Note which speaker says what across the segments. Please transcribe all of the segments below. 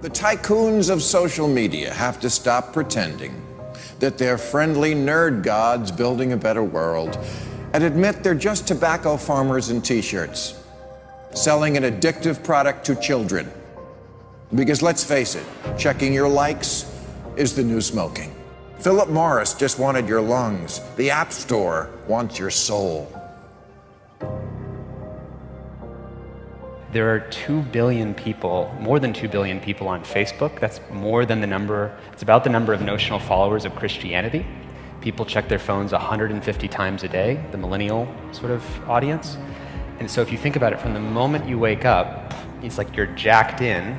Speaker 1: The tycoons of social media have to stop pretending that they're friendly nerd gods building a better world and admit they're just tobacco farmers in t-shirts, selling an addictive product to children. Because let's face it, checking your likes is the new smoking. Philip Morris just wanted your lungs. The App Store wants your soul.
Speaker 2: There are 2 billion people, more than 2 billion people on Facebook. That's more than the number, it's about the number of notional followers of Christianity. People check their phones 150 times a day, the millennial sort of audience. And so if you think about it, from the moment you wake up, it's like you're jacked in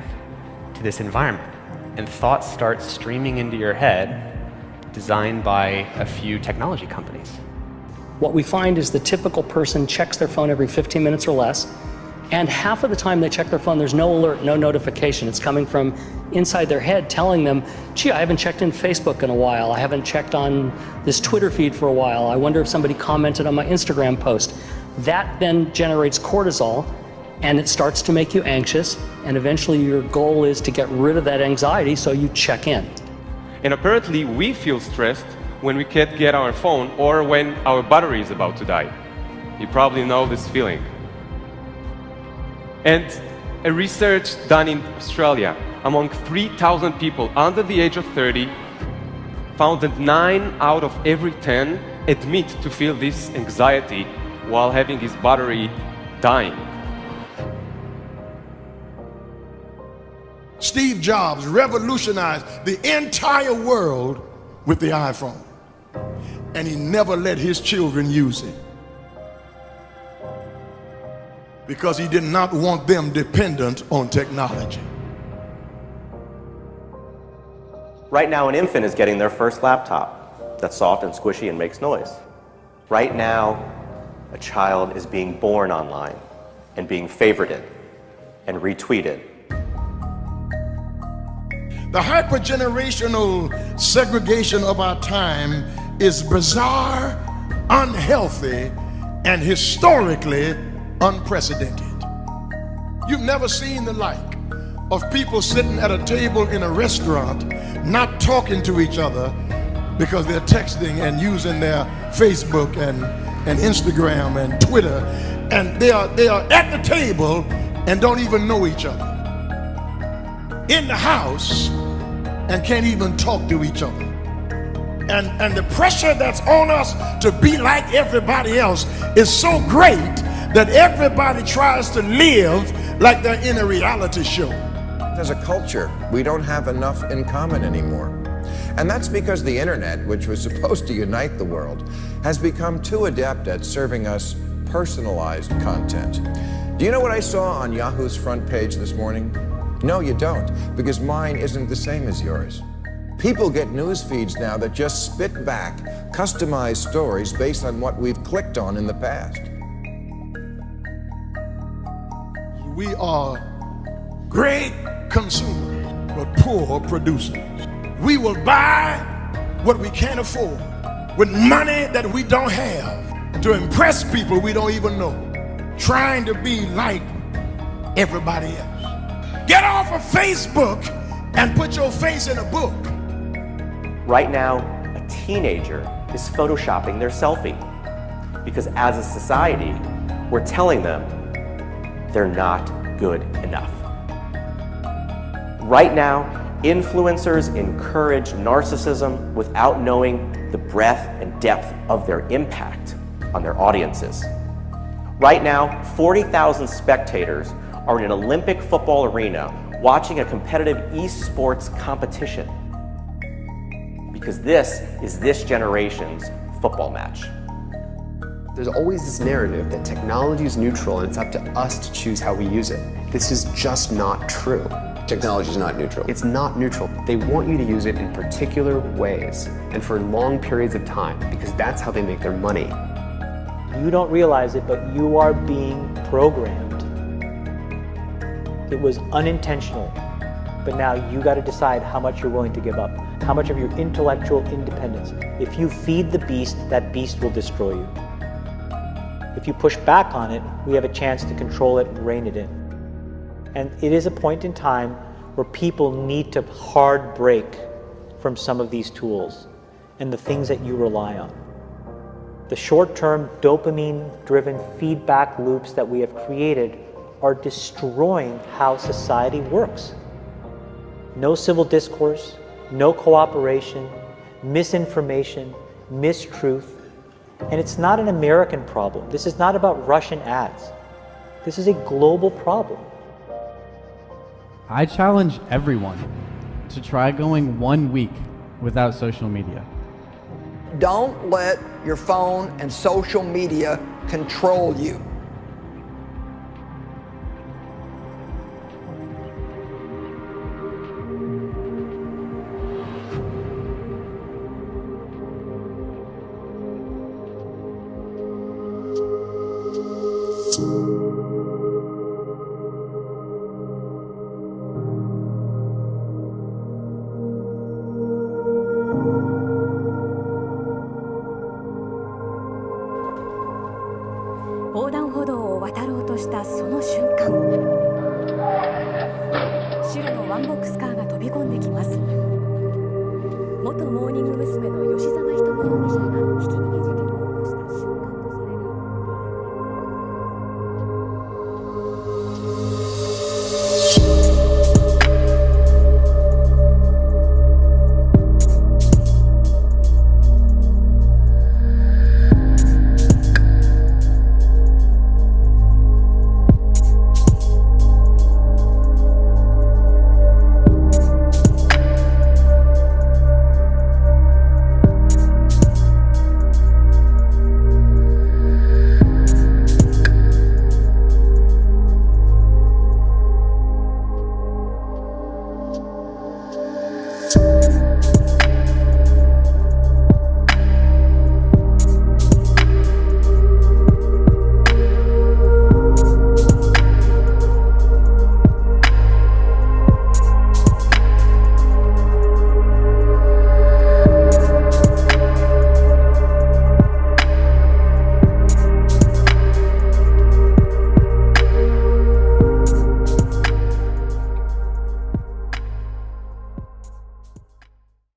Speaker 2: to this environment. And thoughts start streaming into your head, designed by a few technology companies.
Speaker 3: What we find is the typical person checks their phone every 15 minutes or less. And half of the time they check their phone, there's no alert, no notification. It's coming from inside their head telling them, gee, I haven't checked in Facebook in a while. I haven't checked on this Twitter feed for a while. I wonder if somebody commented on my Instagram post. That then generates cortisol, and it starts to make you anxious. And eventually your goal is to get rid of that anxiety, so you check in.
Speaker 4: And apparently we feel stressed when we can't get our phone or when our battery is about to die. You probably know this feeling. And a research done in Australia among 3,000 people under the age of 30 found that 9 out of every 10 admit to feel this anxiety while having his battery dying.
Speaker 5: Steve Jobs revolutionized the entire world with the iPhone, and he never let his children use it, because he did not want them dependent on technology.
Speaker 6: Right now, an infant is getting their first laptop that's soft and squishy and makes noise. Right now, a child is being born online and being favorited and retweeted.
Speaker 5: The hypergenerational segregation of our time is bizarre, unhealthy, and historically unprecedented. You've never seen the like of people sitting at a table in a restaurant not talking to each other because they're texting and using their Facebook and Instagram and Twitter, and they are at the table and don't even know each other, in the house and can't even talk to each other. And the pressure that's on us to be like everybody else is so great that everybody tries to live like they're in a reality show.
Speaker 1: As a culture, we don't have enough in common anymore. And that's because the internet, which was supposed to unite the world, has become too adept at serving us personalized content. Do you know what I saw on Yahoo's front page this morning? No, you don't, because mine isn't the same as yours. People get news feeds now that just spit back customized stories based on what we've clicked on in the past.
Speaker 5: We are great consumers, but poor producers. We will buy what we can't afford with money that we don't have to impress people we don't even know, trying to be like everybody else. Get off of Facebook and put your face in a book.
Speaker 6: Right now, a teenager is photoshopping their selfie because as a society, we're telling them they're not good enough. Right now, influencers encourage narcissism without knowing the breadth and depth of their impact on their audiences. Right now, 40,000 spectators are in an Olympic football arena watching a competitive esports competition because this is this generation's football match.
Speaker 7: There's always this narrative that technology is neutral and it's up to us to choose how we use it. This is just not true.
Speaker 8: Technology is not neutral.
Speaker 7: It's not neutral. They want you to use it in particular ways and for long periods of time because that's how they make their money.
Speaker 9: You don't realize it, but you are being programmed. It was unintentional, but now you got to decide how much you're willing to give up, how much of your intellectual independence. If you feed the beast, that beast will destroy you. If you push back on it, we have a chance to control it and rein it in. And it is a point in time where people need to hard break from some of these tools and the things that you rely on. The short-term dopamine-driven feedback loops that we have created are destroying how society works. No civil discourse, no cooperation, misinformation, mistruth, and it's not an American problem. This is not about Russian ads. This is a global problem.
Speaker 8: I challenge everyone to try going 1 week without social media.
Speaker 10: Don't let your phone and social media control you.
Speaker 11: 横断歩道を渡ろうとしたその瞬間、白のワンボックスカーが飛び込んできます。元モーニング娘。の吉沢ひとみ容疑者がひき逃げ事件